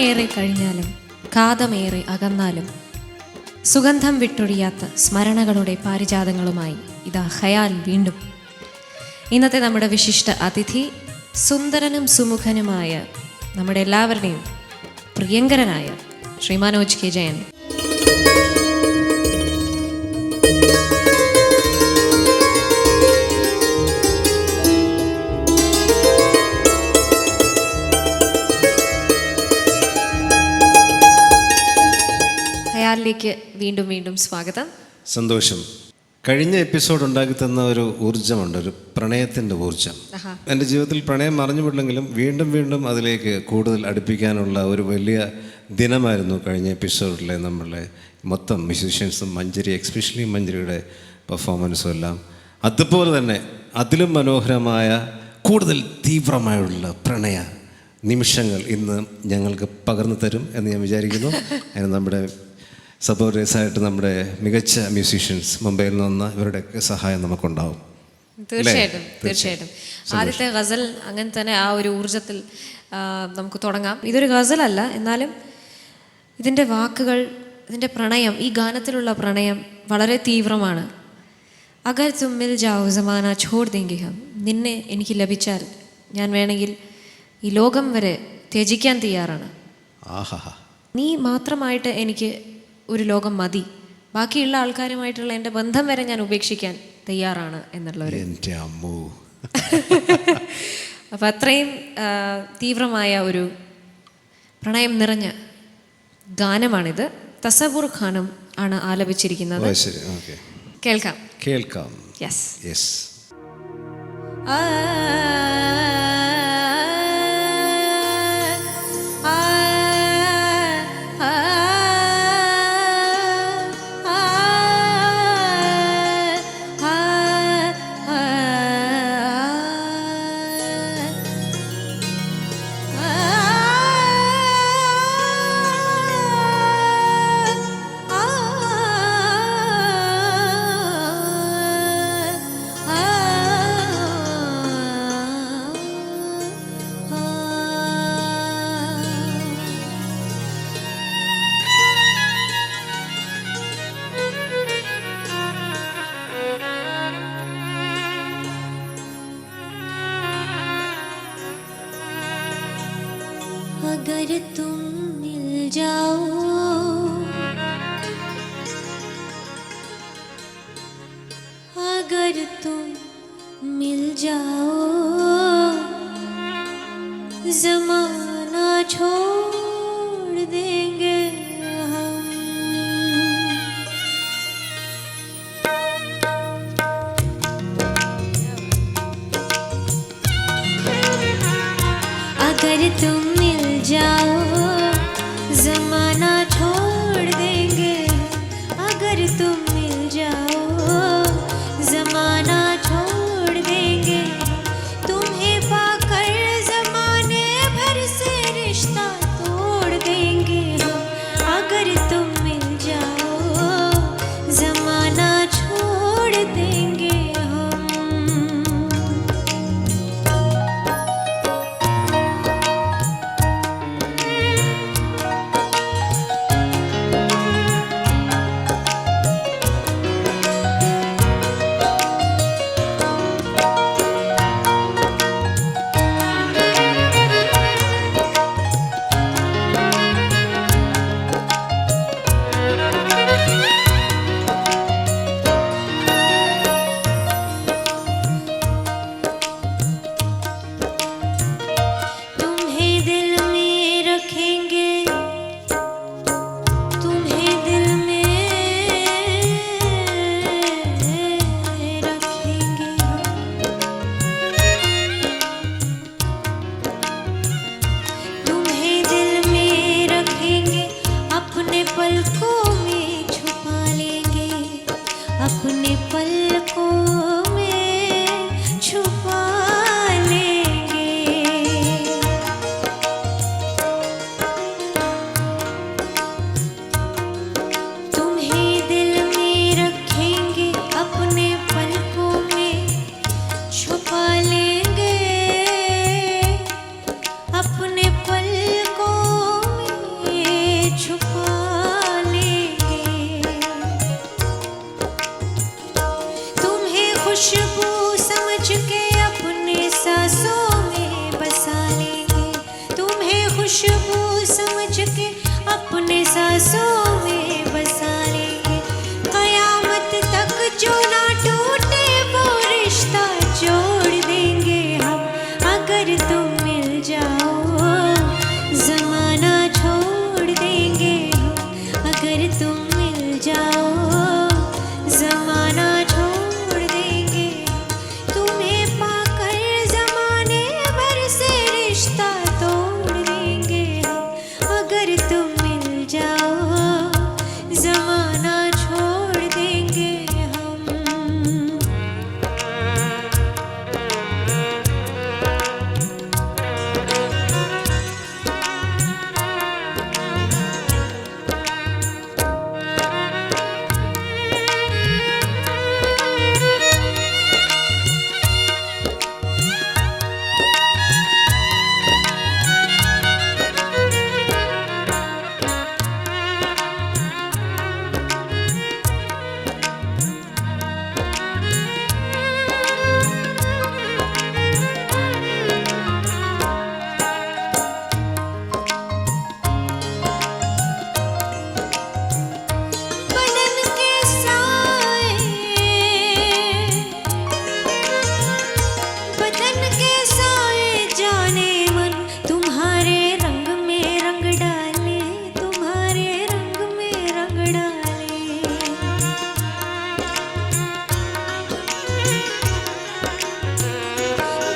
കാലമേറെ കഴിഞ്ഞാലും കാതമേറെ അകന്നാലും സുഗന്ധം വിട്ടൊഴിയാത്ത സ്മരണകളുടെ പാരിജാതങ്ങളുമായി ഇതാ ഖയാൽ വീണ്ടും. ഇന്നത്തെ നമ്മുടെ വിശിഷ്ട അതിഥി സുന്ദരനും സുമുഖനുമായ നമ്മുടെ എല്ലാവരുടെയും പ്രിയങ്കരനായ ശ്രീ മനോജ് കെ ജയൻ. ഖയാലിലേക്ക് വീണ്ടും വീണ്ടും സ്വാഗതം. സന്തോഷം. കഴിഞ്ഞ എപ്പിസോഡ് ഉണ്ടാക്കി തന്ന ഒരു ഊർജ്ജമുണ്ട്, ഒരു പ്രണയത്തിൻ്റെ ഊർജ്ജം. എൻ്റെ ജീവിതത്തിൽ പ്രണയം മറഞ്ഞുവിട്ടെങ്കിലും വീണ്ടും വീണ്ടും അതിലേക്ക് കൂടുതൽ അടുപ്പിക്കാനുള്ള ഒരു വലിയ ദിനമായിരുന്നു കഴിഞ്ഞ എപ്പിസോഡിലെ നമ്മളെ മൊത്തം മ്യൂസീഷ്യൻസും മഞ്ജരി, എക്സ്പെഷ്യലി മഞ്ജരിയുടെ പെർഫോമൻസും എല്ലാം. അതുപോലെ തന്നെ അതിലും മനോഹരമായ കൂടുതൽ തീവ്രമായുള്ള പ്രണയ നിമിഷങ്ങൾ ഇന്ന് ഞങ്ങൾക്ക് പകർന്നു തരും എന്ന് ഞാൻ വിചാരിക്കുന്നു. അതിന് നമ്മുടെ സപ്പോർട്ടേഴ്സായിട്ട് നമ്മുടെ മികച്ച മ്യൂസീഷ്യൻസ് മുംബൈയിൽ നിന്ന് ഇവരുടെയൊക്കെ സഹായം നമുക്കുണ്ടാവും. തീർച്ചയായിട്ടും തീർച്ചയായിട്ടും. ആദ്യത്തെ ഗസൽ അങ്ങനെ തന്നെ ആ ഒരു ഊർജ്ജത്തിൽ നമുക്ക് തുടങ്ങാം. ഇതൊരു ഗസലല്ല, എന്നാലും ഇതിൻ്റെ വാക്കുകൾ, ഇതിൻ്റെ പ്രണയം, ഈ ഗാനത്തിലുള്ള പ്രണയം വളരെ തീവ്രമാണ്. അഗർ തും മിൽ ജാओ സമാന ഛോഡ് ദേംഗെ ഹം, നിന്നെ എനിക്ക് ലഭിച്ചാൽ ഞാൻ വേണമെങ്കിൽ ഈ ലോകം വരെ ത്യജിക്കാൻ തയ്യാറാണ്. നീ മാത്രമായിട്ട് എനിക്ക് ഒരു ലോകം മതി, ബാക്കിയുള്ള ആൾക്കാരുമായിട്ടുള്ള എൻ്റെ ബന്ധം വരെ ഞാൻ ഉപേക്ഷിക്കാൻ തയ്യാറാണ് എന്നുള്ളൊരു. അപ്പം അത്രയും തീവ്രമായ ഒരു പ്രണയം നിറഞ്ഞ ഗാനമാണിത്. തസവുർ ഖാനും ആണ് ആലപിച്ചിരിക്കുന്നത്. കേൾക്കാം. യെസ്. अगर तुम मिल जाओ, अगर तुम मिल जाओ, ज़माना छोड़ देंगे हम. अगर तुम जाओ, ज़माना छुपा लेंगे, तुम्हें खुशबू समझ के अपने सांसों में बसा लेंगे, तुम्हें खुशबू समझ के अपने सांसों में बसा लेंगे। कयामत तक जो ना टूटे वो रिश्ता जोड़ देंगे हम, अगर तुम मिल जाओ जमाना छोड़ देंगे हम, अगर तुम मिल जाओ जमाना छोड़ देंगे हम, तुम्हें पाकर जमाने भर से रिश्ता तोड़ देंगे हम, अगर तुम मिल जाओ जमाना छोड़ देंगे हम। बदन के साए, बदन के साए जाने मन तुम्हारे रंग में रंग डाले, तुम्हारे रंग में रंग डाले।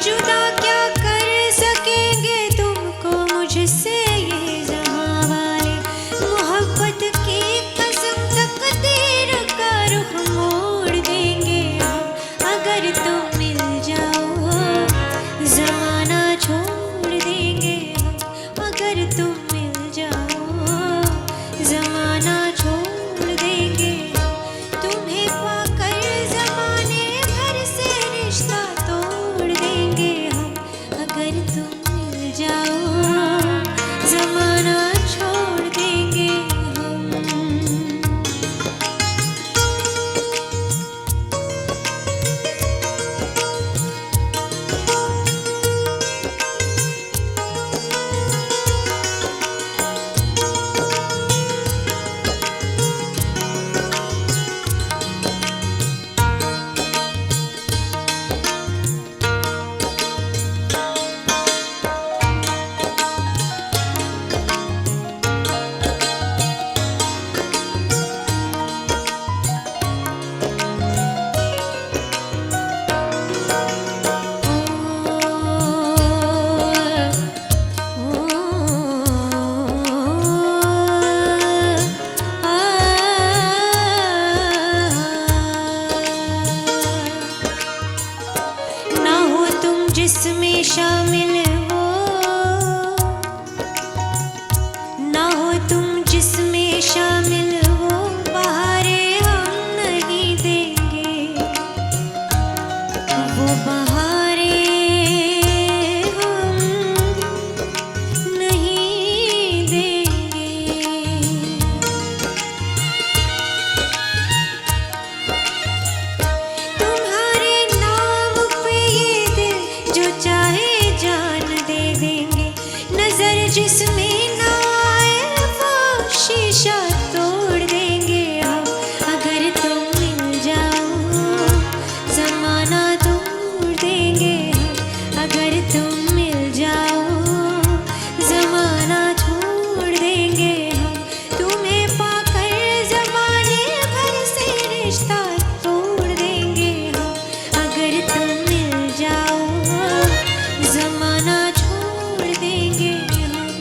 जुदा क्या कर सकेंगे तुमको मुझसे ये जहां वाले, मोहब्बत की कसम तकदीर का रुख मोड़ देंगे हम, अगर तुम मिल जाओ जमाना छोड़ देंगे हम, अगर तुम मिल जाओ जमाना छोड़ देंगे हम, तुम्हें पाकर जमाने भर से रिश्ता तोड़ देंगे हम, अगर तुम मिल जाओ जमाना छोड़ देंगे हम। ना हो तुम जिसमें शामिल वो, ना हो तुम जिसमें शामिल वो, बहारे हम नहीं देंगे, वो बहारे हम नहीं देंगे। तुम्हारे नाम पे ये दिल जो चाहे जान दे देंगे, नजर जिसमें ना आए वो शीशा तोड़ देंगे हम, अगर तुम मिल जाओ जमाना तोड़ देंगे हम, अगर तुम मिल जाओ जमाना छोड़ देंगे हम, तुम्हें पाकर जमाने भर से रिश्ता तोड़ देंगे हम, अगर तुम मिल जाओ जमाना छोड़ देंगे हम।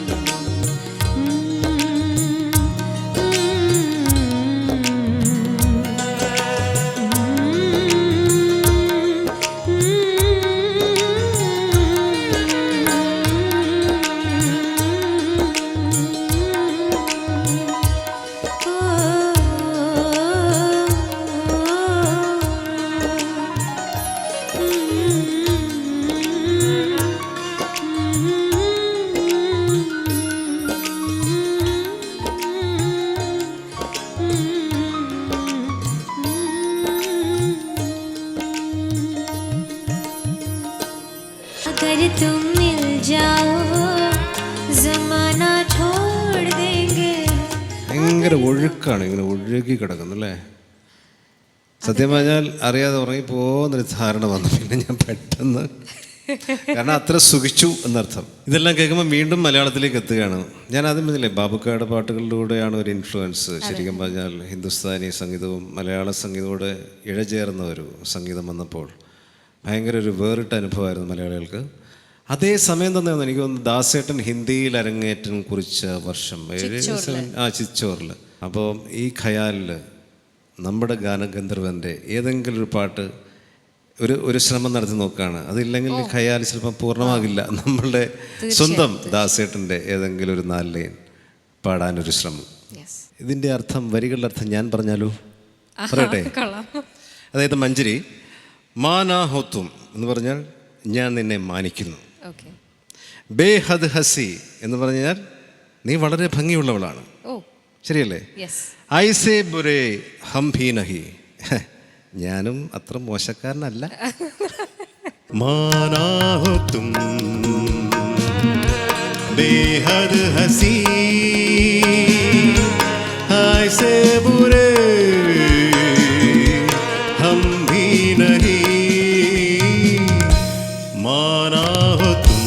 ഭയങ്കര ഒഴുക്കാണ്, ഇങ്ങനെ ഒഴുകി കിടക്കുന്നു അല്ലേ? സത്യം പറഞ്ഞാൽ അറിയാതെ ഉറങ്ങിപ്പോന്നൊരു ധാരണ വന്നു. പിന്നെ ഞാൻ പെട്ടെന്ന്, കാരണം അത്ര സുഖിച്ചു എന്നർത്ഥം. ഇതെല്ലാം കേൾക്കുമ്പോൾ വീണ്ടും മലയാളത്തിലേക്ക് എത്തുകയാണ്. ഞാൻ ആദ്യം പറഞ്ഞില്ലേ, ബാബുക്കായുടെ പാട്ടുകളിലൂടെയാണ് ഒരു ഇൻഫ്ലുവൻസ്. ശരിക്കും പറഞ്ഞാൽ ഹിന്ദുസ്ഥാനി സംഗീതവും മലയാള സംഗീതത്തോട് ഇഴചേർന്ന ഒരു സംഗീതം വന്നപ്പോൾ ഭയങ്കര ഒരു വേറിട്ട അനുഭവമായിരുന്നു മലയാളികൾക്ക്. അതേ സമയം തന്നെയാണ് എനിക്ക് തോന്നുന്നു ദാസേട്ടൻ ഹിന്ദിയിൽ അരങ്ങേറ്റം കുറിച്ച വർഷം ചിച്ചോറിൽ. അപ്പോൾ ഈ ഖയാലിൽ നമ്മുടെ ഗാനഗന്ധർവൻ്റെ ഏതെങ്കിലും ഒരു പാട്ട് ഒരു ശ്രമം നടത്തി നോക്കുകയാണ്. അതില്ലെങ്കിൽ ഖയാൽ ചിലപ്പോൾ പൂർണ്ണമാകില്ല. നമ്മളുടെ സ്വന്തം ദാസേട്ടൻ്റെ ഏതെങ്കിലും ഒരു 4 ലൈൻ പാടാനൊരു ശ്രമം. ഇതിൻ്റെ അർത്ഥം, വരികളുടെ അർത്ഥം ഞാൻ പറഞ്ഞാലോ? പറയട്ടെ. അതായത് മഞ്ജരി, മാനാഹോത്തും എന്ന് പറഞ്ഞാൽ ഞാൻ നിന്നെ മാനിക്കുന്നു. ബേഹദ് ഹസി എന്ന് പറഞ്ഞാൽ നീ വളരെ ഭംഗിയുള്ളവളാണ്. ശരിയല്ലേ? ഐസേ ബുരേ ഹം ഭീ നഹി, ഞാനും അത്ര മോശക്കാരനല്ല. മാനാഹോത്തും ബേഹദ് ഹസി ഐസേ ബുരേ ഹം ഭീ നഹി, माना हो तुम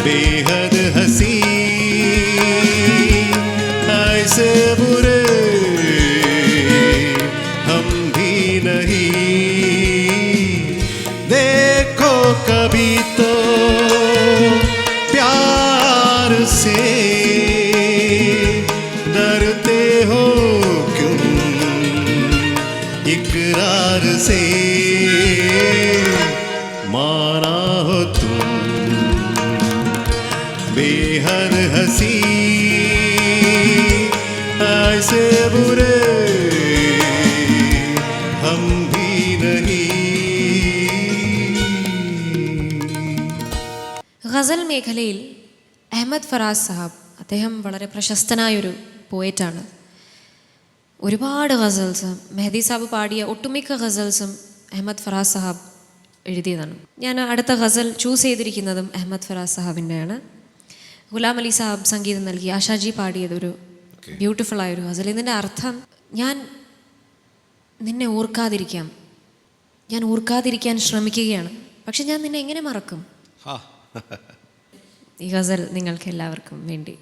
बेहद हंसी ऐसे बुरे हम भी नहीं, देखो कभी तो प्यार से डरते हो क्यों इकरार से, माना हो तुम बेहद हंसी ऐसे बुरे हम भी नहीं. ഗസൽ മേഖലയിൽ അഹമ്മദ് ഫറാസ് സാഹബ്, അദ്ദേഹം വളരെ പ്രശസ്തനായൊരു പോയറ്റാണ്. ഒരുപാട് ഗസൽസും മെഹദി സാബ് പാടിയ ഒട്ടുമിക്ക ഗസൽസും അഹമ്മദ് ഫറാസ് സാഹബ് എഴുതിയതാണ്. ഞാൻ അടുത്ത ഗസൽ ചൂസ് ചെയ്തിരിക്കുന്നതും അഹമ്മദ് ഫറാസ് സാഹബിൻ്റെയാണ്. ഗുലാം അലി സാഹബ് സംഗീതം നൽകി ആശാജി പാടിയതൊരു ബ്യൂട്ടിഫുള്ളായൊരു ഗസൽ. ഇതിൻ്റെ അർത്ഥം, ഞാൻ നിന്നെ ഓർക്കാതിരിക്കാം, ഞാൻ ഓർക്കാതിരിക്കാൻ ശ്രമിക്കുകയാണ്, പക്ഷെ ഞാൻ നിന്നെ എങ്ങനെ മറക്കും? ഈ ഗസൽ നിങ്ങൾക്ക് എല്ലാവർക്കും വേണ്ടി.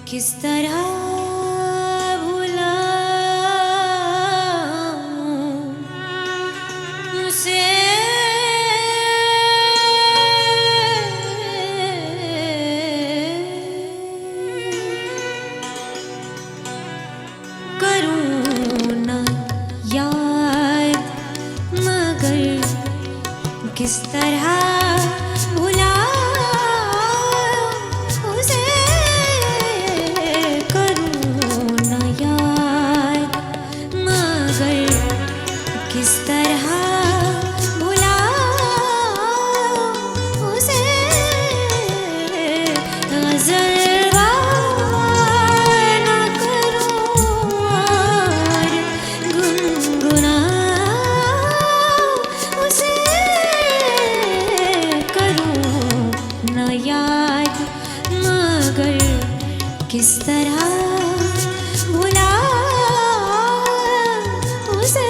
किस तरह भुलाऊं उसे, करूं ना याद मगर किस तरह किस तरह भुला उसे,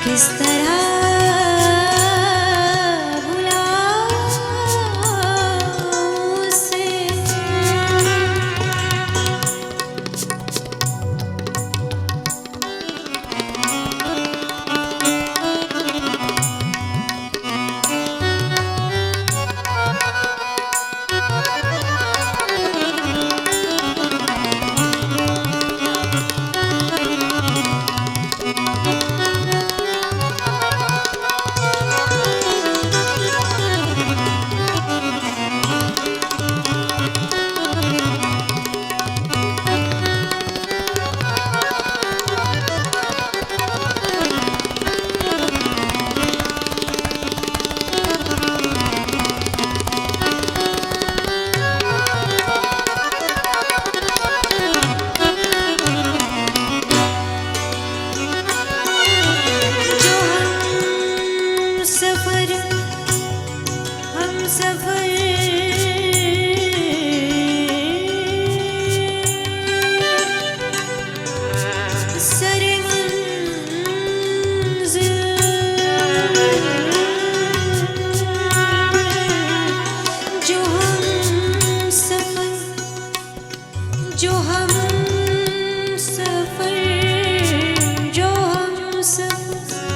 किस तरह भुलाऊं उसे। हम सफर सरे मंजिल जो हम सफर जो हम सफर जो हम सफर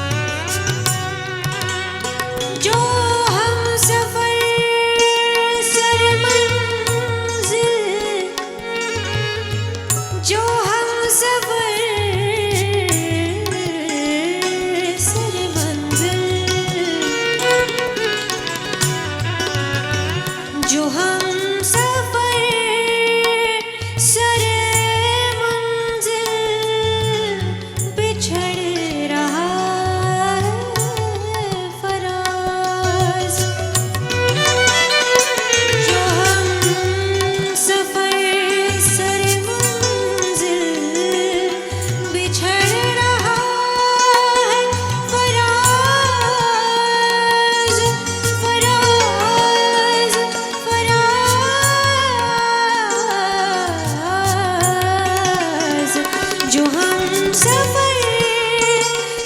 जो हम सफर सरे मंजिल जो हम सफर सरे मंजिल जो हम सफर सरे मंजिल बिछड़ रहा है फराज। जो हम सफर सरे मंजिल बिछड़ रहा है फराज फराज फराज। जो हम सफर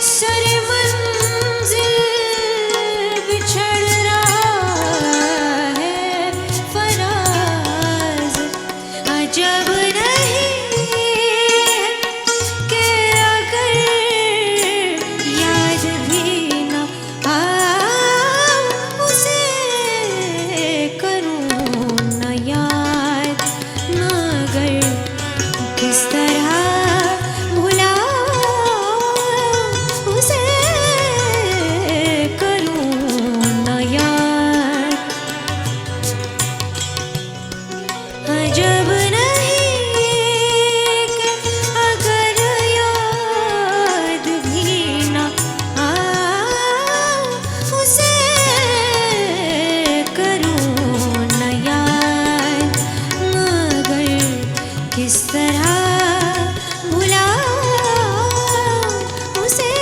सरे मंजिल बिछड़ रहा है फराज। अजब नहीं कि अगर याद भी न आऊं उसे करूं न याद मगर किस तरह भुलाऊं उसे करूं न याद। अजब नहीं कि अगर याद भी न आऊं उसे करूं न याद मगर किस तरह भुलाऊं उसे।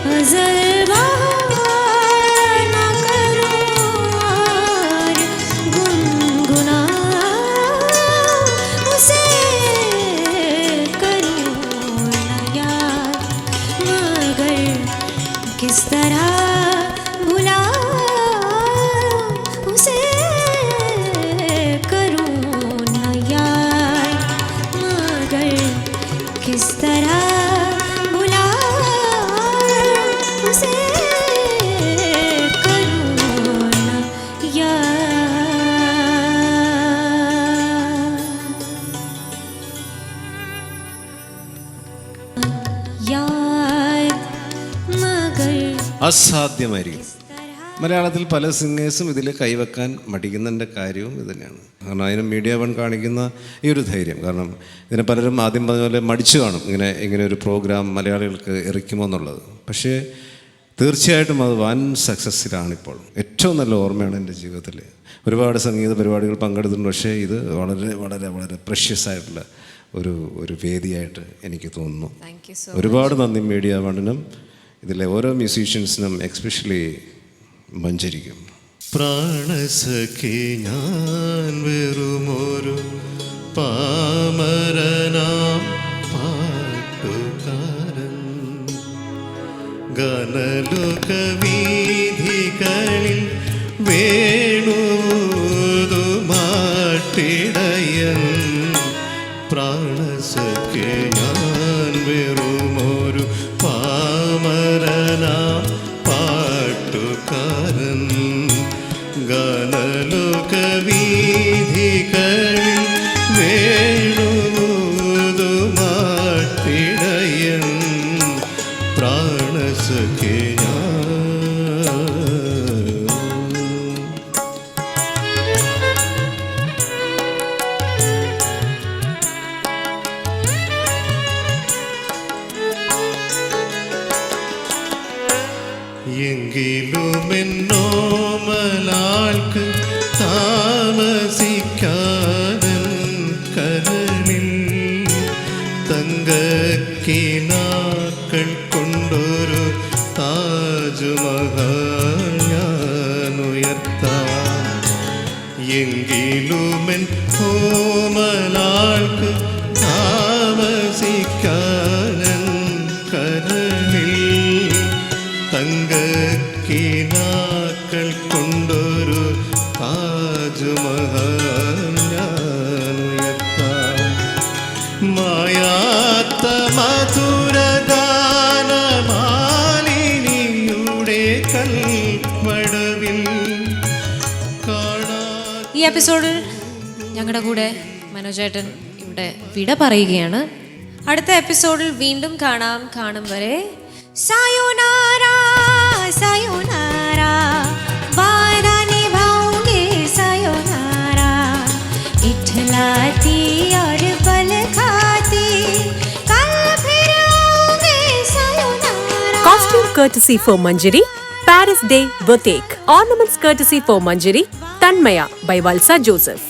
गज़ल बहार न करूं और गुनगुनाऊं उसे करूं न याद मगर किस तरह भुलाऊं उसे करूं न याद मगर किस तरह भुलाऊं उसे करूं न याद मगर അസാധ്യമായിരിക്കും. മലയാളത്തിൽ പല സിംഗേഴ്സും ഇതിൽ കൈവെക്കാൻ മടിക്കുന്നതിൻ്റെ കാര്യവും ഇത് തന്നെയാണ്. കാരണം അതിന് മീഡിയ വൺ കാണിക്കുന്ന ഈ ഒരു ധൈര്യം. കാരണം ഇതിനെ പലരും ആദ്യം പറഞ്ഞ പോലെ മടിച്ചു കാണും, ഇങ്ങനെ ഒരു പ്രോഗ്രാം മലയാളികൾക്ക് എറിക്കുമോ എന്നുള്ളത്. പക്ഷേ തീർച്ചയായിട്ടും അത് വൻ സക്സസ്സിലാണിപ്പോൾ. ഏറ്റവും നല്ല ഓർമ്മയാണ് എൻ്റെ ജീവിതത്തിൽ. ഒരുപാട് സംഗീത പരിപാടികൾ പങ്കെടുത്തിട്ടുണ്ട്. പക്ഷേ ഇത് വളരെ വളരെ വളരെ പ്രഷ്യസ് ആയിട്ടുള്ള ഒരു വേദിയായിട്ട് എനിക്ക് തോന്നുന്നു. ഒരുപാട് നന്ദി മീഡിയ വണ്ണിനും ഇതിലെ ഓരോ മ്യൂസീഷ്യൻസിനും, എക്സ്പെഷ്യലി മഞ്ജരിക്കും. പ്രാണസഖി ഞാൻ വെറുമൊരു പാമരനാം പാട്ടുകാരൻ, ഗാനലോക വീഥികളിൽ വേണുമാട്ടിടയൻ പ്രാണസഖ്യ ഞാൻ വെറുമൊരു പാമരനാ പാട്ടുകാരൻ ഗാനലോക വീഥികളിൽ വേണുമാട്ടിടയൻ പ്രാണസഖ്യ എങ്കിലുമെന്നോമലാൾക്ക് താമസിക്കാനൻ കരളിൽ തങ്കക്കിനാക്കൾ കൊണ്ടൊരു താജ്മഹൽ ഞാൻ ഉയർത്താം എങ്കിലുമെൻ ഓമലാൾക്ക് താമസിക്കാനൻ കരളിൽ തങ്കക്കിനാക്കൾ കൊണ്ടൊരു താജ്മഹൽ ഞാൻ ഉയർത്താം മായാത്ത മധുരഗാനമാലിനിയുടെ കൽപ്പടവിൽ കാണാ. ഈ എപ്പിസോഡിൽ ഞങ്ങളുടെ കൂടെ മനോജേട്ടൻ ഇവിടെ വിട പറയുകയാണ്. അടുത്ത എപ്പിസോഡിൽ വീണ്ടും കാണും വരെ सायोनारा सायोनारा वादा निभाऊंगे सायोनारा इठलाती और बल खाती कल फिर आऊंगे sayonara. Costume courtesy for Manjari, Paris Day Boutique. Ornaments courtesy for Manjari, Tanmaya by Valsa Joseph.